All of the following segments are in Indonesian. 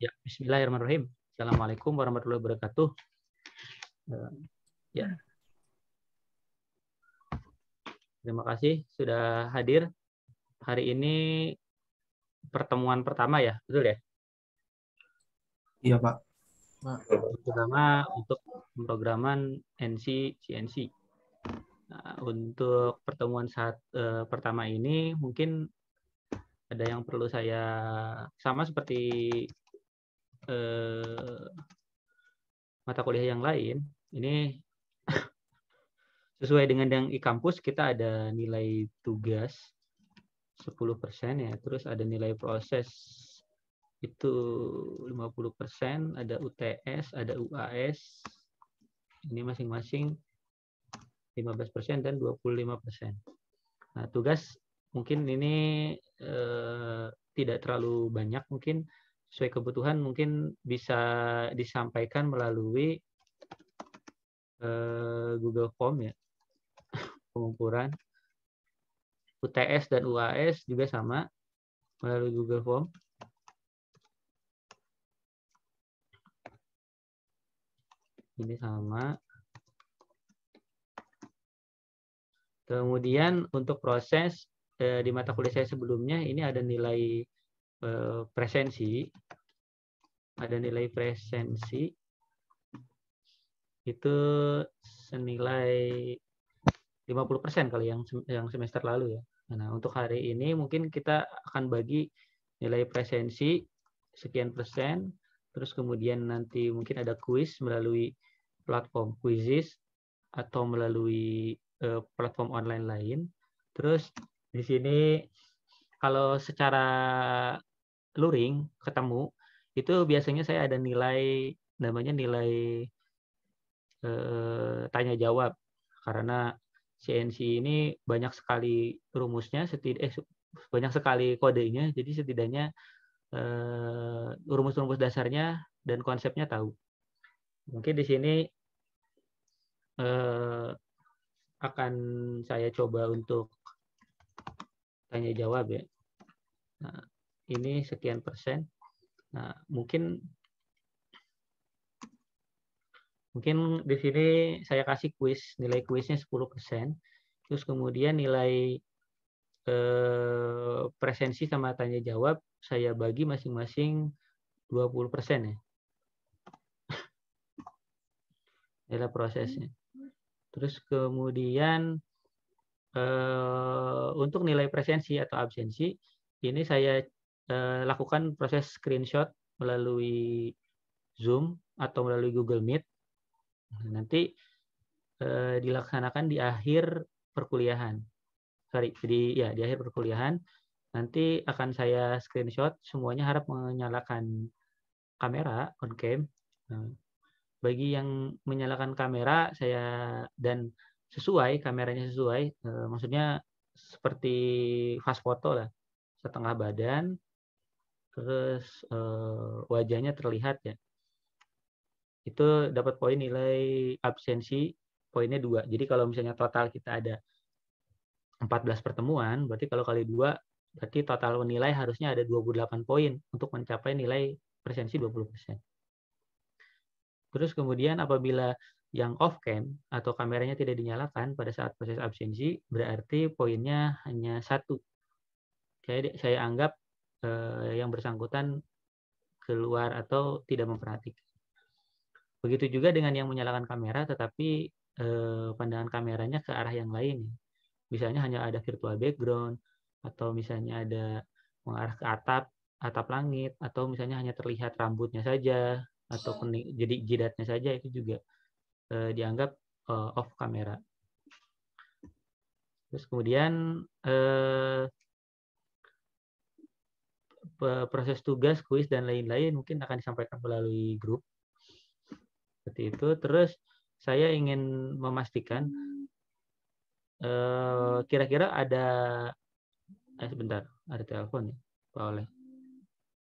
Ya, bismillahirrahmanirrahim. Assalamualaikum warahmatullahi wabarakatuh. Ya, terima kasih sudah hadir. Hari ini pertemuan pertama ya, betul ya? Iya, Pak. Pertama untuk pemrograman NC CNC. Nah, untuk pertemuan pertama ini mungkin ada yang perlu saya sama seperti mata kuliah yang lain. Ini sesuai dengan yang e-kampus kita ada nilai tugas 10% ya, terus ada nilai proses itu 50%, ada UTS, ada UAS, ini masing-masing 15% dan 25%. Nah, tugas mungkin ini tidak terlalu banyak, mungkin sesuai kebutuhan mungkin bisa disampaikan melalui Google Form ya, pengukuran. UTS dan UAS juga sama melalui Google Form. Ini sama. Kemudian untuk proses di mata kuliah saya sebelumnya ini ada nilai presensi. Ada nilai presensi itu senilai 50% kali yang semester lalu ya. Nah, untuk hari ini mungkin kita akan bagi nilai presensi sekian persen, terus kemudian nanti mungkin ada kuis melalui platform Quizizz atau melalui platform online lain. Terus di sini kalau secara luring ketemu itu biasanya saya ada nilai namanya nilai tanya jawab, karena CNC ini banyak sekali rumusnya, banyak sekali kodenya, jadi setidaknya rumus-rumus dasarnya dan konsepnya tahu. Mungkin di sini akan saya coba untuk tanya jawab ya. Nah, ini sekian persen. Nah, mungkin di sini saya kasih kuis, nilai kuisnya 10%. Terus kemudian nilai presensi sama tanya jawab saya bagi masing-masing 20% ya. Adalah prosesnya. Terus kemudian untuk nilai presensi atau absensi ini saya lakukan proses screenshot melalui Zoom atau melalui Google Meet. Nanti dilaksanakan di akhir perkuliahan. Di akhir perkuliahan nanti akan saya screenshot, semuanya harap menyalakan kamera on cam. Bagi yang menyalakan kamera dan kameranya sesuai, maksudnya seperti fast foto lah, setengah badan, terus wajahnya terlihat ya. Itu dapat poin nilai absensi, poinnya 2. Jadi kalau misalnya total kita ada 14 pertemuan, berarti kalau kali 2, berarti total nilai harusnya ada 28 poin untuk mencapai nilai presensi 20%. Terus kemudian apabila yang off cam atau kameranya tidak dinyalakan pada saat proses absensi, berarti poinnya hanya 1. Saya anggap yang bersangkutan keluar atau tidak memperhatikan. Begitu juga dengan yang menyalakan kamera, tetapi pandangan kameranya ke arah yang lain. Misalnya hanya ada virtual background, atau misalnya ada mengarah ke atap langit, atau misalnya hanya terlihat rambutnya saja, atau jadi jidatnya saja, itu juga dianggap off kamera. Terus kemudian proses tugas, kuis, dan lain-lain mungkin akan disampaikan melalui grup. Seperti itu. Terus saya ingin memastikan kira-kira ada sebentar, ada telepon ya, Pak Oleh.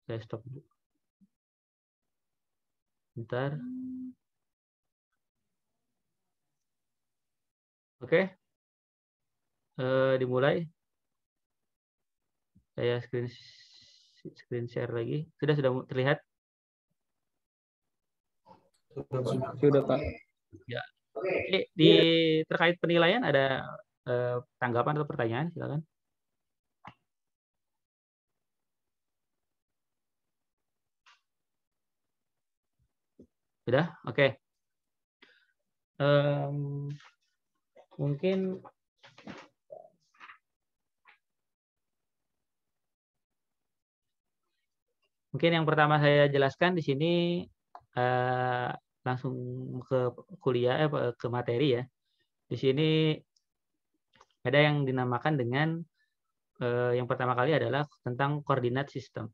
Saya stop dulu. Bentar. Oke. Dimulai. Saya screen share lagi. Sudah terlihat? Sudah, Pak. Ya. Oke, di terkait penilaian ada tanggapan atau pertanyaan, silakan. Sudah? Oke. Mungkin yang pertama saya jelaskan di sini langsung ke kuliah, ke materi ya. Di sini ada yang dinamakan dengan yang pertama kali adalah tentang koordinat sistem.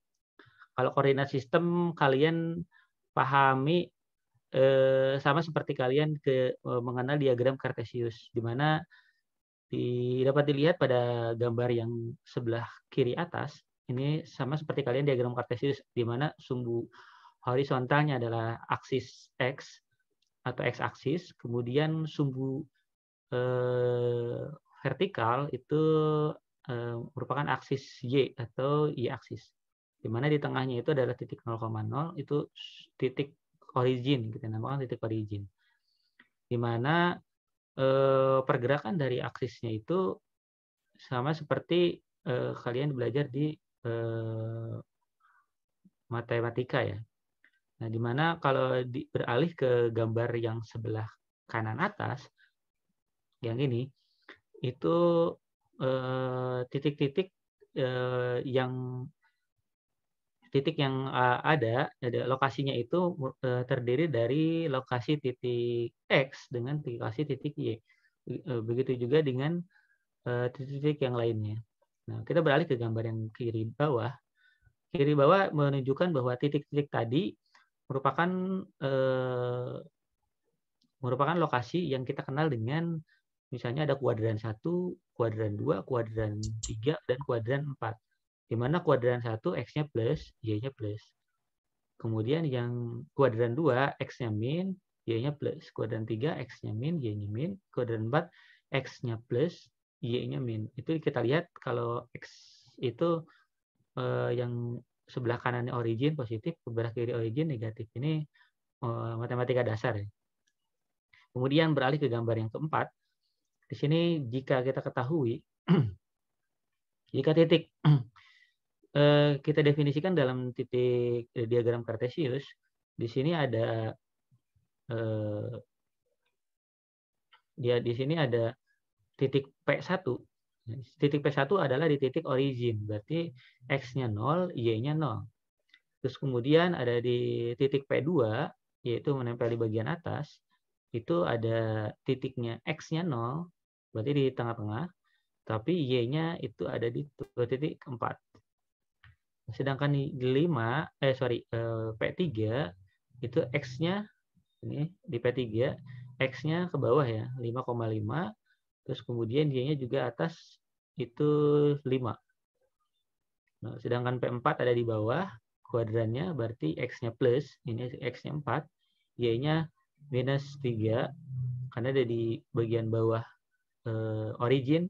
Kalau koordinat sistem kalian pahami sama seperti kalian mengenal diagram Cartesius, di mana dapat dilihat pada gambar yang sebelah kiri atas. Ini sama seperti kalian diagram Cartesius, di mana sumbu horizontalnya adalah aksis X atau X-aksis, kemudian sumbu vertikal itu merupakan aksis Y atau Y-aksis, di mana di tengahnya itu adalah titik 0,0, itu titik origin, kita namakan titik origin, di mana pergerakan dari aksisnya itu sama seperti kalian belajar di matematika ya. Nah, di mana kalau beralih ke gambar yang sebelah kanan atas, yang ini, itu titik-titik yang ada lokasinya itu terdiri dari lokasi titik X dengan lokasi titik Y. Begitu juga dengan titik-titik yang lainnya. Nah, kita beralih ke gambar yang kiri bawah. Kiri bawah menunjukkan bahwa titik-titik tadi merupakan lokasi yang kita kenal dengan misalnya ada kuadran 1, kuadran 2, kuadran 3, dan kuadran 4. Di mana kuadran 1 X-nya plus, Y-nya plus. Kemudian yang kuadran 2 X-nya min, Y-nya plus. Kuadran 3 X-nya min, Y-nya min. Kuadran 4 X-nya plus, Y-nya min. Itu kita lihat kalau X itu yang sebelah kanannya origin positif, sebelah kiri origin negatif. Ini matematika dasar ya. Kemudian beralih ke gambar yang keempat. Di sini jika kita ketahui, jika titik kita definisikan dalam titik diagram Cartesius, di sini ada di sini ada titik P1. Titik P1 adalah di titik origin, berarti X-nya 0, Y-nya 0. Terus kemudian ada di titik P2, yaitu menempel di bagian atas, itu ada titiknya X-nya 0, berarti di tengah-tengah, tapi Y-nya itu ada di titik 4. Sedangkan di P3 itu X-nya ini di P3 X-nya ke bawah ya 5,5, terus kemudian Y-nya juga atas itu 5. Nah, sedangkan P4 ada di bawah kuadrannya, berarti X-nya plus, ini X-nya 4, Y-nya minus 3 karena ada di bagian bawah origin.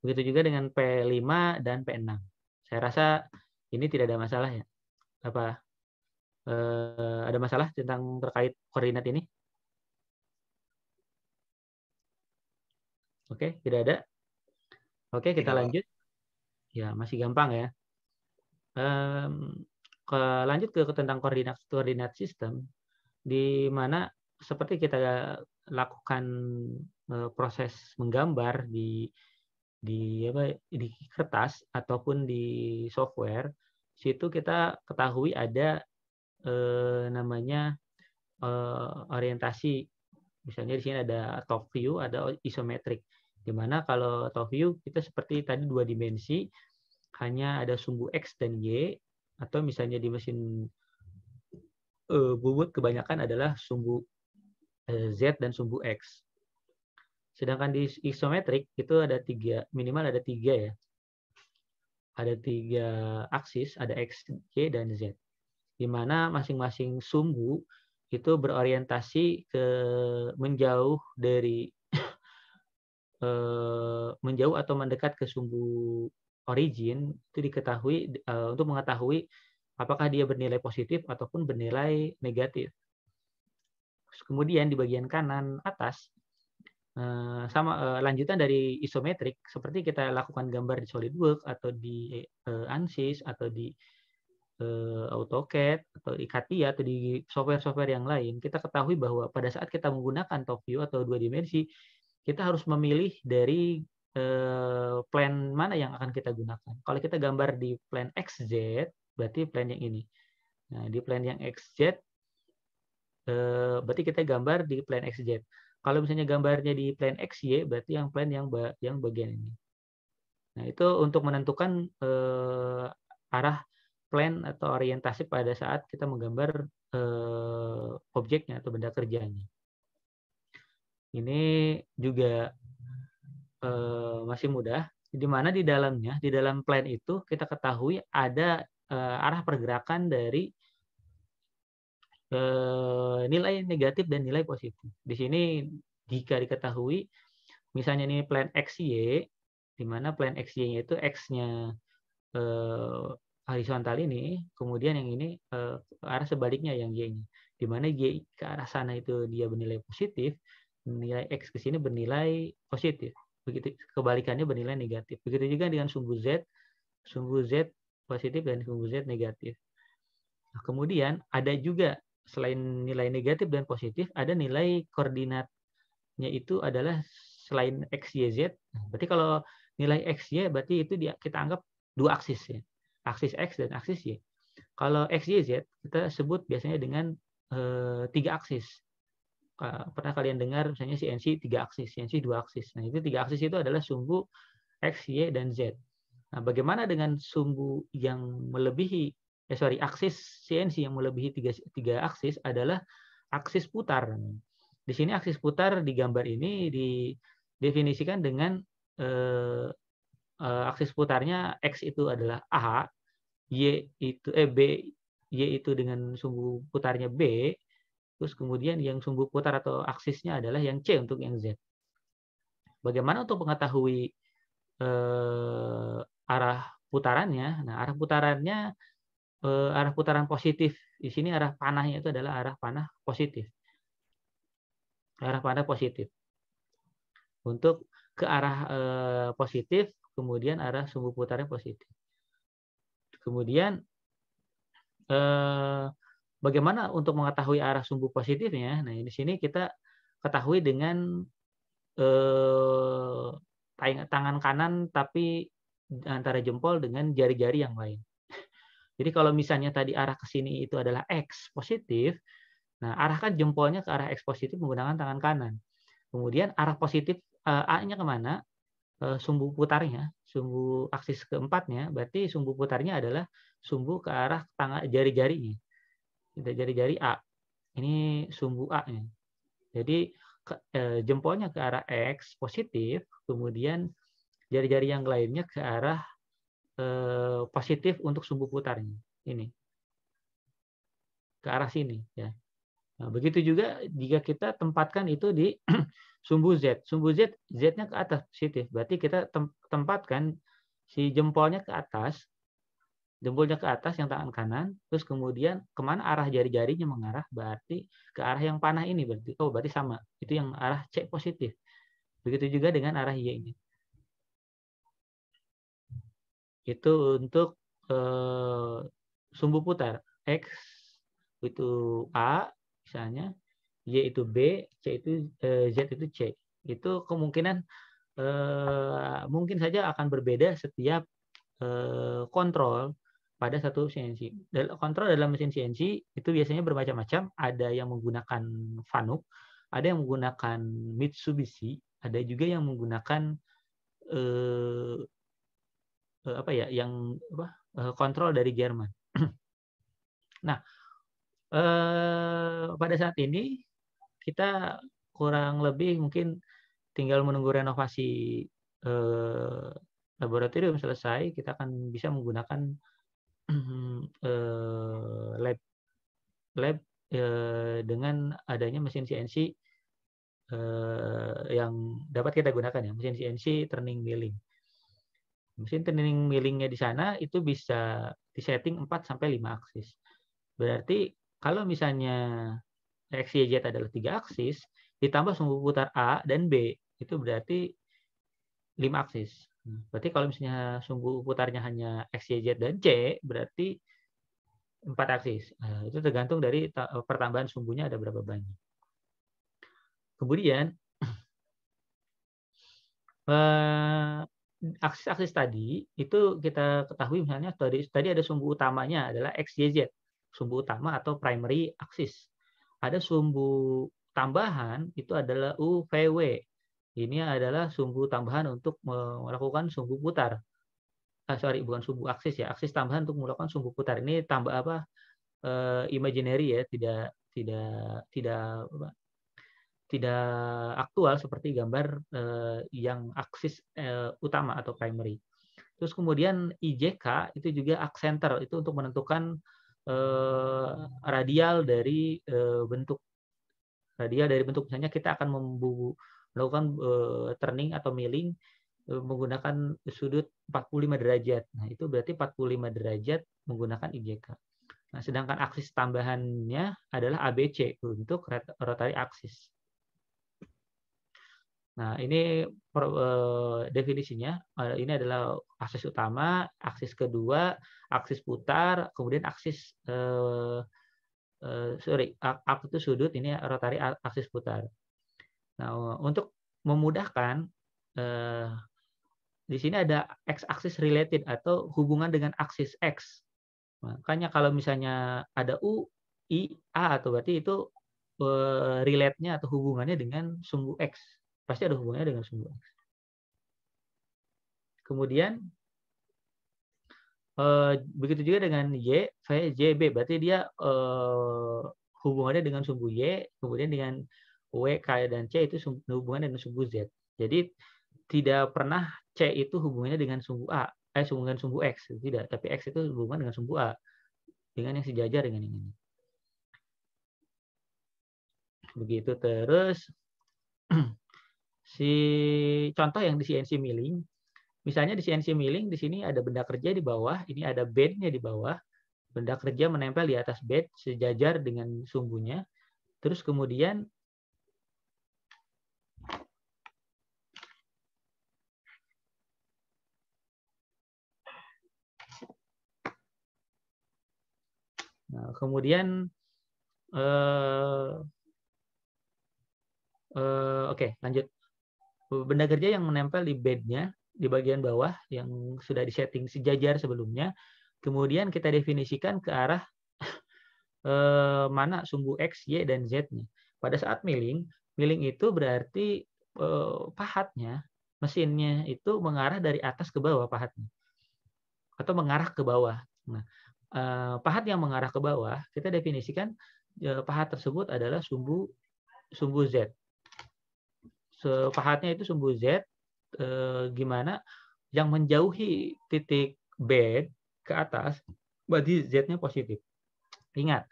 Begitu juga dengan P5 dan P6. Saya rasa ini tidak ada masalah ya. Apa ada masalah tentang terkait koordinat ini? Oke, tidak ada. Oke, kita lanjut. Ya, masih gampang ya. Lanjut ke tentang koordinat sistem, di mana seperti kita lakukan proses menggambar di kertas ataupun di software, situ kita ketahui ada namanya orientasi. Misalnya di sini ada top view, ada isometrik. Di mana kalau top view kita seperti tadi 2 dimensi, hanya ada sumbu X dan Y, atau misalnya di mesin bubut kebanyakan adalah sumbu Z dan sumbu X. Sedangkan di isometrik itu ada minimal ada 3 ya. Ada 3 aksis, ada X, Y, dan Z. Di mana masing-masing sumbu itu berorientasi ke menjauh atau mendekat ke sumbu origin. Itu diketahui untuk mengetahui apakah dia bernilai positif ataupun bernilai negatif. Kemudian di bagian kanan atas, sama lanjutan dari isometrik, seperti kita lakukan gambar di SolidWorks atau di ANSYS atau di AutoCAD atau di CATIA atau di software-software yang lain, kita ketahui bahwa pada saat kita menggunakan top view atau 2 dimensi, kita harus memilih dari plan mana yang akan kita gunakan. Kalau kita gambar di plan XZ, berarti plan yang ini. Nah, di plan yang XZ, berarti kita gambar di plan XZ. Kalau misalnya gambarnya di plan XY, berarti yang plan yang bagian ini. Nah, itu untuk menentukan arah plan atau orientasi pada saat kita menggambar objeknya atau benda kerjanya. Ini juga masih mudah, di mana di dalamnya, di dalam plan itu kita ketahui ada arah pergerakan dari nilai negatif dan nilai positif. Di sini jika diketahui, misalnya ini plan XY, di mana plan XY-nya itu X-nya horizontal ini, kemudian yang ini arah sebaliknya yang Y-nya. Di mana Y ke arah sana itu dia bernilai positif, nilai X ke sini bernilai positif. Begitu kebalikannya bernilai negatif. Begitu juga dengan sumbu Z positif dan sumbu Z negatif. Nah, kemudian ada juga selain nilai negatif dan positif, ada nilai koordinatnya itu adalah selain X, Y, Z. Berarti kalau nilai X, Y, berarti itu kita anggap dua aksis ya. Aksis X dan aksis Y. Kalau X, Y, Z, kita sebut biasanya dengan 3 aksis. Pernah kalian dengar misalnya CNC 3 aksis, CNC 2 aksis. Nah, itu 3 aksis itu adalah sumbu X, Y, dan Z. Nah, bagaimana dengan sumbu yang melebihi aksis CNC yang melebihi 3 aksis adalah aksis putar. Di sini aksis putar di gambar ini didefinisikan dengan aksis putarnya X itu adalah A, Y itu dengan sumbu putarnya B, terus kemudian yang sumbu putar atau aksisnya adalah yang C untuk yang Z. Bagaimana untuk mengetahui arah putarannya? Nah, arah putaran positif. Di sini arah panahnya itu adalah arah panah positif. Arah panah positif. Untuk ke arah positif, kemudian arah sumbu putarnya positif. Kemudian bagaimana untuk mengetahui arah sumbu positifnya? Nah, di sini kita ketahui dengan tangan kanan tapi antara jempol dengan jari-jari yang lain. Jadi kalau misalnya tadi arah ke sini itu adalah X positif, nah arahkan jempolnya ke arah X positif menggunakan tangan kanan. Kemudian arah positif A-nya kemana? Sumbu putarnya, sumbu aksis keempatnya, berarti sumbu putarnya adalah sumbu ke arah jari-jarinya. Jari-jari A. Ini sumbu A-nya. Jadi jempolnya ke arah X positif, kemudian jari-jari yang lainnya ke arah positif untuk sumbu putarnya. Ini. Ke arah sini. Ya. Nah, begitu juga jika kita tempatkan itu di sumbu Z. Sumbu Z, Z-nya ke atas positif. Berarti kita tempatkan si jempolnya ke atas yang tangan kanan, terus kemudian kemana arah jari-jarinya mengarah, berarti ke arah yang panah ini. Berarti sama. Itu yang arah C positif. Begitu juga dengan arah Y ini. Itu untuk sumbu putar. X itu A, misalnya, Y itu B, Z itu C. Itu kemungkinan mungkin saja akan berbeda setiap kontrol pada satu CNC. Kontrol dalam mesin CNC itu biasanya bermacam-macam. Ada yang menggunakan Fanuc, ada yang menggunakan Mitsubishi, ada juga yang menggunakan kontrol dari Jerman. Nah, pada saat ini kita kurang lebih mungkin tinggal menunggu renovasi laboratorium selesai, kita akan bisa menggunakan lab dengan adanya mesin CNC yang dapat kita gunakan ya, mesin CNC turning milling. Mesin turning millingnya di sana itu bisa disetting 4 sampai 5 aksis. Berarti kalau misalnya X, Y, Z adalah 3 aksis, ditambah sumbu putar A dan B, itu berarti 5 aksis. Berarti kalau misalnya sumbu putarnya hanya X, Y, Z, dan C, berarti 4 aksis. Nah, itu tergantung dari pertambahan sumbunya ada berapa banyak. Kemudian, aksis-aksis tadi itu kita ketahui misalnya tadi ada sumbu utamanya adalah X, Y, Z, sumbu utama atau primary axis. Ada sumbu tambahan itu adalah U, V, W. Ini adalah sumbu tambahan untuk melakukan sumbu putar. Bukan sumbu aksis ya, aksis tambahan untuk melakukan sumbu putar. Ini tambah apa? Imaginary ya, tidak aktual seperti gambar yang aksis utama atau primary. Terus kemudian IJK itu juga arc center, itu untuk menentukan radial dari bentuk. Radial dari bentuk, misalnya kita akan melakukan turning atau milling menggunakan sudut 45 derajat. Nah, itu berarti 45 derajat menggunakan IJK. Nah, sedangkan aksis tambahannya adalah ABC untuk rotary axis. Nah, ini definisinya. Ini adalah aksis utama, aksis kedua, aksis putar, kemudian aksis itu sudut, ini rotary aksis putar. Nah, untuk memudahkan, di sini ada X-axis related atau hubungan dengan aksis X. Makanya kalau misalnya ada U, I, A, atau berarti itu relate-nya atau hubungannya dengan sumbu X. Pasti ada hubungannya dengan sumbu X. Kemudian begitu juga dengan Y, V, J, B. Berarti dia hubungannya dengan sumbu Y, kemudian dengan W, K, dan C itu hubungannya dengan sumbu Z. Jadi tidak pernah C itu hubungannya dengan sumbu A, hubungan sumbu X. Tidak, tapi X itu hubungan dengan sumbu A. Dengan yang sejajar dengan ini. Begitu. Terus si contoh yang di CNC milling, misalnya di CNC milling di sini ada benda kerja di bawah, ini ada bednya di bawah, benda kerja menempel di atas bed sejajar dengan sumbunya. Terus kemudian oke, lanjut. Benda kerja yang menempel di bednya di bagian bawah yang sudah disetting sejajar sebelumnya, kemudian kita definisikan ke arah mana sumbu X, Y, dan Z-nya. Pada saat milling itu berarti pahatnya, mesinnya itu mengarah dari atas ke bawah pahatnya, atau mengarah ke bawah. Nah, pahat yang mengarah ke bawah kita definisikan pahat tersebut adalah sumbu Z. Pahatnya itu sumbu Z, gimana yang menjauhi titik bed ke atas, berarti Z-nya positif. Ingat,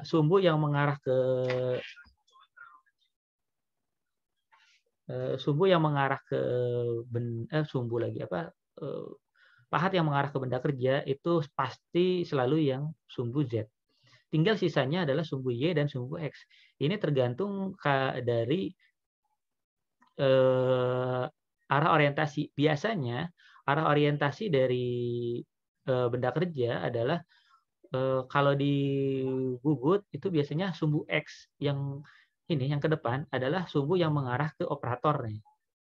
sumbu yang mengarah ke pahat yang mengarah ke benda kerja itu pasti selalu yang sumbu Z. Tinggal sisanya adalah sumbu Y dan sumbu X. Ini tergantung dari arah orientasi. Biasanya arah orientasi dari benda kerja adalah kalau di bubut itu biasanya sumbu X yang ke depan adalah sumbu yang mengarah ke operatornya,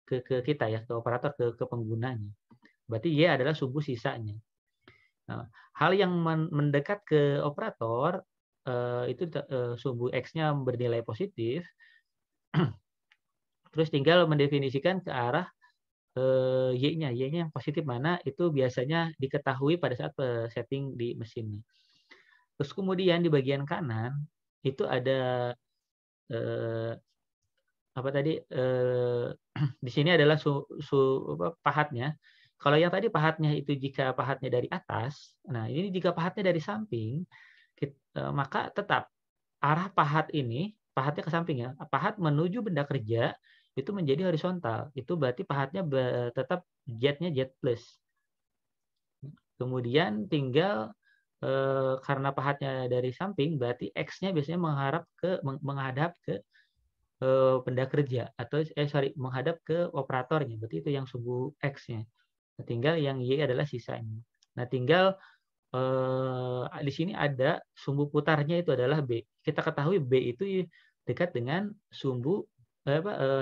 ke kita ya, ke operator, ke penggunanya. Berarti Y adalah sumbu sisanya. Nah, hal yang mendekat ke operator itu sumbu X-nya bernilai positif. Terus tinggal mendefinisikan ke arah Y-nya yang positif mana, itu biasanya diketahui pada saat setting di mesinnya. Terus kemudian di bagian kanan itu ada di sini adalah pahatnya. Kalau yang tadi pahatnya itu jika pahatnya dari atas, nah ini jika pahatnya dari samping, maka tetap arah pahatnya ke samping ya. Pahat menuju benda kerja itu menjadi horizontal. Itu berarti pahatnya tetap Z-nya Z plus. Kemudian tinggal karena pahatnya dari samping, berarti X-nya biasanya menghadap ke benda kerja atau menghadap ke operatornya. Berarti itu yang sumbu X-nya. Nah, tinggal yang Y adalah sisanya. Nah, tinggal di sini ada sumbu putarnya itu adalah B. Kita ketahui B itu dekat dengan sumbu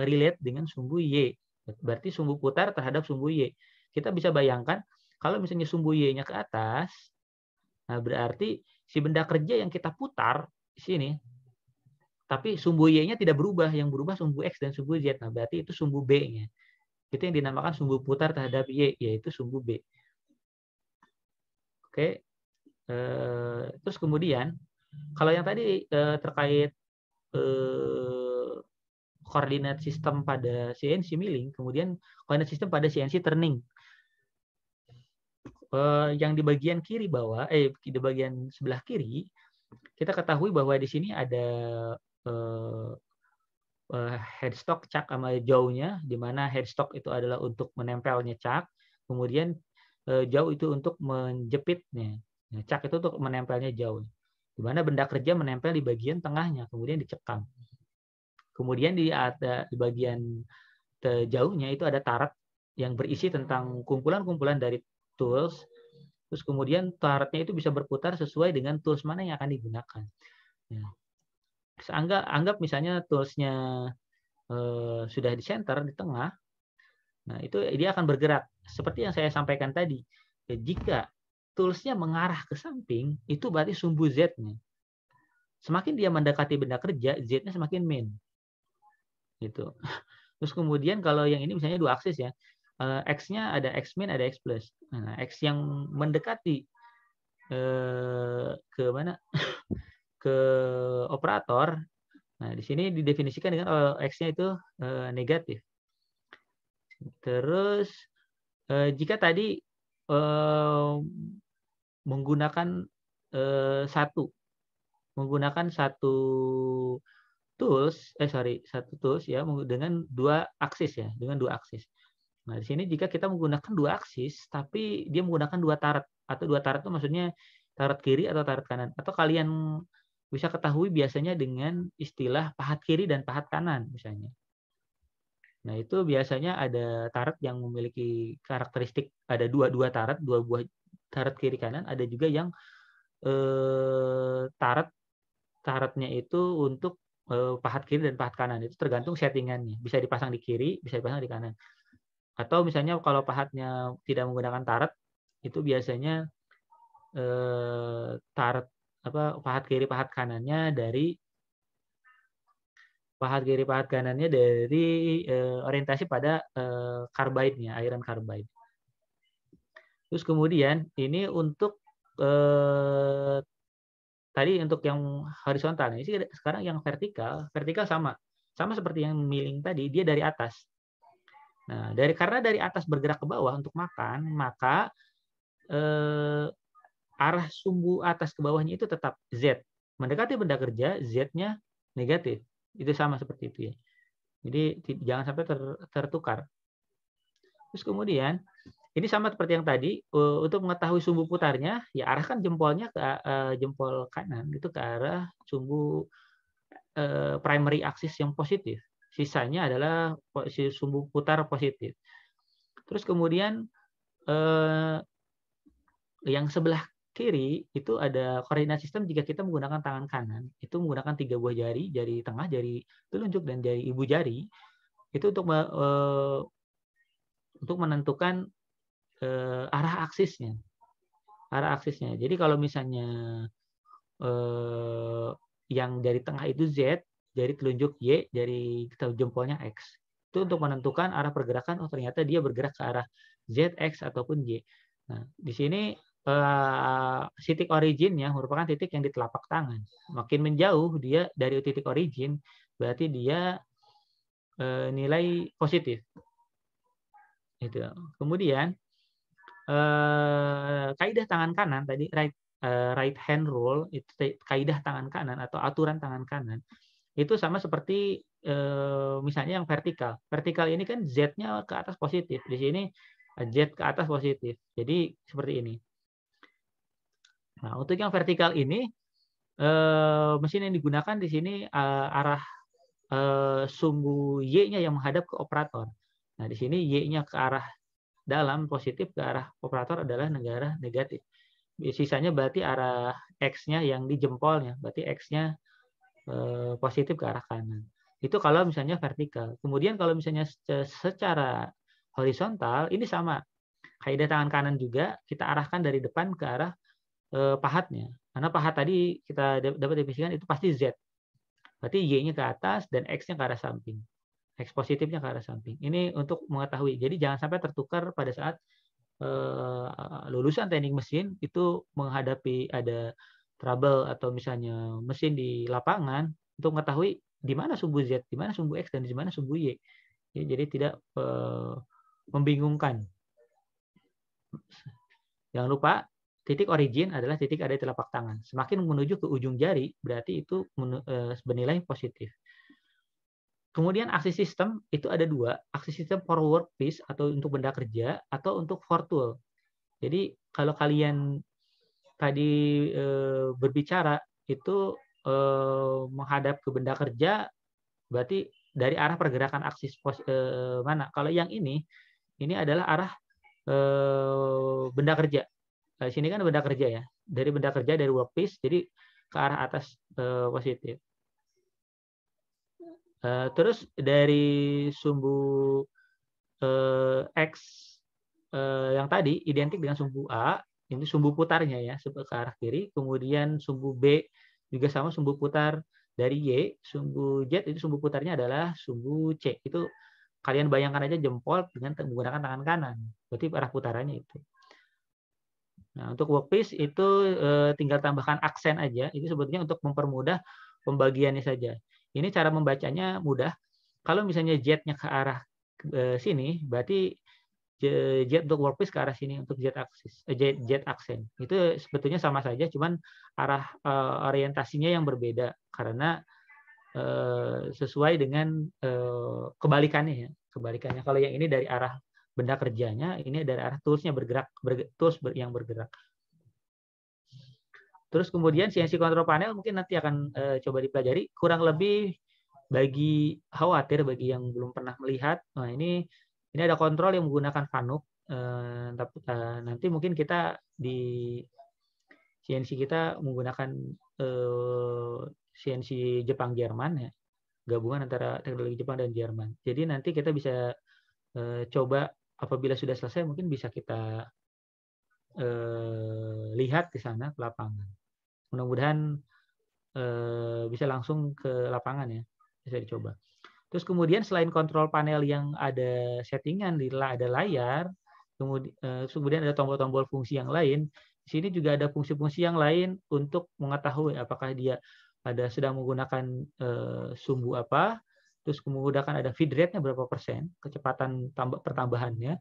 relate dengan sumbu Y. Berarti sumbu putar terhadap sumbu Y. Kita bisa bayangkan kalau misalnya sumbu Y-nya ke atas, nah berarti si benda kerja yang kita putar di sini, tapi sumbu Y-nya tidak berubah, yang berubah sumbu X dan sumbu Z. Nah berarti itu sumbu B-nya. Itu yang dinamakan sumbu putar terhadap Y, yaitu sumbu B. Oke. Terus kemudian kalau yang tadi terkait koordinat sistem pada CNC milling, kemudian koordinat sistem pada CNC turning. Yang di bagian kiri bawah, di bagian sebelah kiri, kita ketahui bahwa di sini ada headstock cak sama jauhnya, di mana headstock itu adalah untuk menempelnya cak, kemudian jauh itu untuk menjepitnya. Nah, cak itu untuk menempelnya jauh. Di mana benda kerja menempel di bagian tengahnya, kemudian dicekam. Kemudian di bagian jauhnya itu ada tarat yang berisi tentang kumpulan-kumpulan dari tools. Terus kemudian taratnya itu bisa berputar sesuai dengan tools mana yang akan digunakan. Ya. Anggap misalnya toolsnya sudah di center, di tengah. Nah, itu dia akan bergerak. Seperti yang saya sampaikan tadi. Jika toolsnya mengarah ke samping, itu berarti sumbu Z-nya. Semakin dia mendekati benda kerja, Z-nya semakin min. Gitu. Terus kemudian kalau yang ini misalnya 2 aksis ya. X-nya ada X min, ada X plus. Nah, X yang mendekati ke mana? Ke operator. Nah, di sini didefinisikan dengan X-nya itu negatif. Terus jika tadi menggunakan satu tools ya dengan 2 aksis ya, dengan 2 aksis. Nah, di sini jika kita menggunakan 2 aksis tapi dia menggunakan 2 tarat atau 2 tarat itu maksudnya tarat kiri atau tarat kanan, atau kalian bisa ketahui biasanya dengan istilah pahat kiri dan pahat kanan misalnya. Nah, itu biasanya ada tarat yang memiliki karakteristik ada dua tarat, 2 buah tarat kiri kanan, ada juga yang taratnya itu untuk pahat kiri dan pahat kanan. Itu tergantung settingannya. Bisa dipasang di kiri, bisa dipasang di kanan. Atau misalnya kalau pahatnya tidak menggunakan tarat, itu biasanya pahat kiri pahat kanannya dari orientasi pada carbide-nya, iron carbide. Terus kemudian ini untuk tadi untuk yang horizontal. Ini sekarang yang vertikal sama seperti yang milling tadi, dia dari atas. Nah, karena dari atas bergerak ke bawah untuk makan, maka arah sumbu atas ke bawahnya itu tetap Z. Mendekati benda kerja, Z-nya negatif. Itu sama seperti itu ya. Jadi jangan sampai tertukar. Terus kemudian ini sama seperti yang tadi, untuk mengetahui sumbu putarnya, ya arahkan jempolnya ke jempol kanan itu ke arah sumbu primary axis yang positif. Sisanya adalah sumbu putar positif. Terus kemudian yang sebelah kiri itu ada koordinat sistem jika kita menggunakan tangan kanan. Itu menggunakan 3 buah jari, jari tengah, jari telunjuk, dan jari ibu jari. Itu untuk menentukan arah aksisnya. Jadi kalau misalnya yang dari tengah itu Z, jari telunjuk Y, jari jempolnya X. Itu untuk menentukan arah pergerakan, ternyata dia bergerak ke arah Z, X, ataupun Y. Nah, di sini titik originnya merupakan titik yang di telapak tangan. Makin menjauh dia dari titik origin, berarti dia nilai positif. Itu. Kemudian kaidah tangan kanan tadi right hand rule itu kaidah tangan kanan atau aturan tangan kanan itu sama seperti misalnya yang vertikal. Vertikal ini kan Z-nya ke atas positif. Di sini Z ke atas positif. Jadi seperti ini. Nah, untuk yang vertikal ini mesin yang digunakan di sini arah sumbu Y-nya yang menghadap ke operator. Nah, di sini Y-nya ke arah dalam positif, ke arah operator adalah negara negatif. Sisanya berarti arah X-nya yang di jempolnya, berarti X-nya positif ke arah kanan. Itu kalau misalnya vertikal. Kemudian kalau misalnya secara horizontal, ini sama. Kaidah tangan kanan juga kita arahkan dari depan ke arah pahatnya. Karena pahat tadi kita dapat definisikan itu pasti Z. Berarti Y-nya ke atas dan X-nya ke arah samping. X positifnya ke arah samping. Ini untuk mengetahui. Jadi jangan sampai tertukar pada saat lulusan teknik mesin itu menghadapi ada trouble atau misalnya mesin di lapangan untuk mengetahui di mana sumbu Z, di mana sumbu X, dan di mana sumbu Y. Jadi tidak membingungkan. Jangan lupa titik origin adalah titik ada di telapak tangan. Semakin menuju ke ujung jari berarti itu bernilai positif. Kemudian aksi sistem itu ada dua, aksi sistem for workpiece atau untuk benda kerja atau untuk for tool. Jadi kalau kalian tadi berbicara itu menghadap ke benda kerja, berarti dari arah pergerakan aksis mana? Kalau yang ini adalah arah benda kerja. Di sini kan benda kerja ya, dari benda kerja dari workpiece, jadi ke arah atas positif. Terus dari sumbu X yang tadi identik dengan sumbu A, ini sumbu putarnya ya, ke arah kiri. Kemudian sumbu B juga sama sumbu putar dari Y. Sumbu Z itu sumbu putarnya adalah sumbu C. Itu kalian bayangkan aja jempol dengan menggunakan tangan kanan. Berarti arah putarannya itu. Nah, untuk workpiece itu tinggal tambahkan aksen aja. Itu sebetulnya untuk mempermudah pembagiannya saja. Ini cara membacanya mudah. Kalau misalnya Z-nya ke arah sini, berarti Z untuk workpiece ke arah sini untuk Z aksis, Z aksen. Itu sebetulnya sama saja, cuman arah orientasinya yang berbeda karena sesuai dengan kebalikannya ya. Kebalikannya kalau yang ini dari arah benda kerjanya, ini dari arah toolsnya tools yang bergerak. Terus kemudian CNC control panel mungkin nanti akan coba dipelajari. Kurang lebih bagi khawatir, bagi yang belum pernah melihat, nah ini ada kontrol yang menggunakan FANUC. Nanti mungkin kita di CNC kita menggunakan CNC Jepang Jerman ya, gabungan antara teknologi Jepang dan Jerman. Jadi nanti kita bisa coba apabila sudah selesai mungkin bisa kita lihat di sana ke lapangan. Mudah-mudahan bisa langsung ke lapangan ya, bisa dicoba. Terus kemudian selain kontrol panel yang ada settingan, ada layar, kemudian ada tombol-tombol fungsi yang lain. Di sini juga ada fungsi-fungsi yang lain untuk mengetahui apakah dia sedang menggunakan sumbu apa, terus menggunakan ada feed rate-nya berapa persen, kecepatan pertambahannya.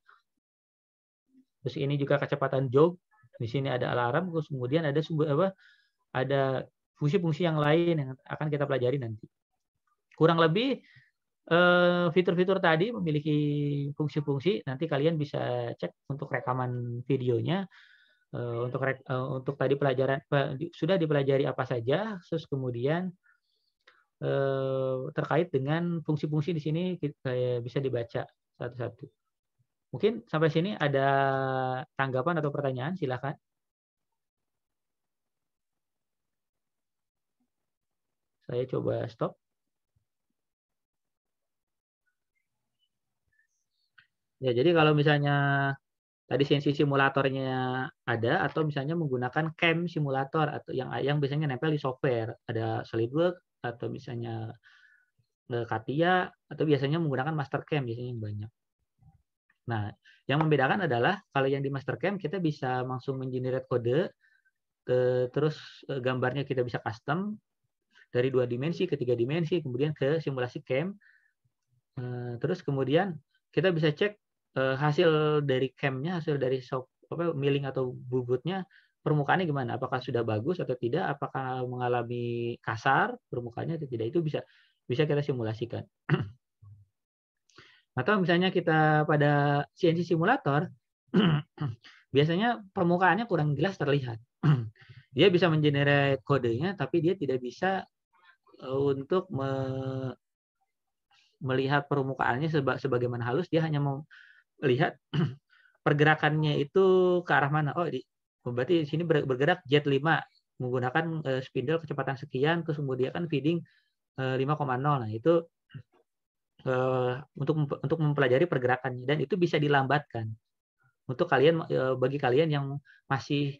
Terus ini juga kecepatan jog. Di sini ada alarm, terus kemudian ada ada fungsi-fungsi yang lain yang akan kita pelajari nanti. Kurang lebih fitur-fitur tadi memiliki fungsi-fungsi. Nanti kalian bisa cek untuk rekaman videonya. Untuk tadi pelajaran sudah dipelajari apa saja, terus kemudian terkait dengan fungsi-fungsi di sini bisa dibaca satu-satu. Mungkin sampai sini ada tanggapan atau pertanyaan, silakan. Saya coba stop. Ya, jadi kalau misalnya tadi CNC simulatornya ada atau misalnya menggunakan CAM simulator atau yang biasanya nempel di software, ada SolidWorks atau misalnya CATIA atau biasanya menggunakan Mastercam biasanya yang banyak. Nah, yang membedakan adalah kalau yang di Mastercam kita bisa langsung mengenerate kode, terus gambarnya kita bisa custom dari 2 dimensi ke 3 dimensi, kemudian ke simulasi CAM. Terus kemudian kita bisa cek hasil dari CAM-nya, hasil dari milling atau bubutnya, permukaannya gimana? Apakah sudah bagus atau tidak? Apakah mengalami kasar permukaannya atau tidak? Itu bisa bisa kita simulasikan. Atau misalnya kita pada CNC simulator, biasanya permukaannya kurang jelas terlihat. Dia bisa mengenerate kodenya, tapi dia tidak bisa untuk melihat permukaannya sebagaimana halus. Dia hanya mau melihat pergerakannya itu ke arah mana. Oh, berarti di sini bergerak jet 5 menggunakan spindle kecepatan sekian, terus kemudian kan feeding 5,0. Nah, itu untuk mempelajari pergerakannya, dan itu bisa dilambatkan untuk kalian, bagi kalian yang masih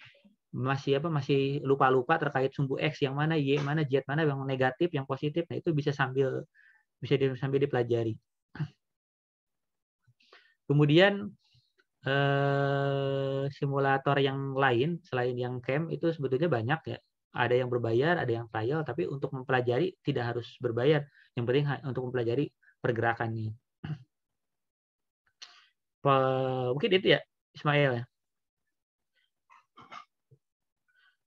lupa terkait sumbu X yang mana, Y mana, Z mana, yang negatif, yang positif. Nah, itu bisa sambil dipelajari. Kemudian simulator yang lain selain yang CAM itu sebetulnya banyak ya. Ada yang berbayar, ada yang trial, tapi untuk mempelajari tidak harus berbayar. Yang penting untuk mempelajari pergerakannya. Mungkin itu ya, Ismail ya.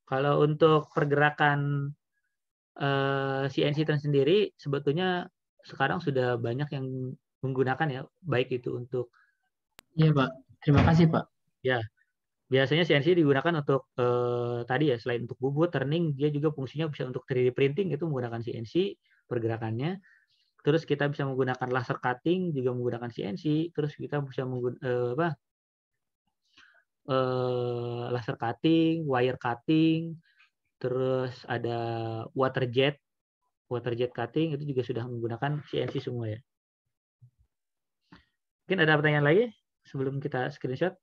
Kalau untuk pergerakan CNC sendiri sebetulnya sekarang sudah banyak yang menggunakan ya, baik itu untuk Iya, Pak. Terima kasih, Pak. ya, biasanya CNC digunakan untuk tadi ya, selain untuk bubut, turning, dia juga fungsinya bisa untuk 3D printing, itu menggunakan CNC pergerakannya. Terus kita bisa menggunakan laser cutting juga menggunakan CNC. Terus kita bisa menggunakan laser cutting, wire cutting, terus ada water jet cutting, itu juga sudah menggunakan CNC semua ya. Mungkin ada pertanyaan lagi sebelum kita screenshot?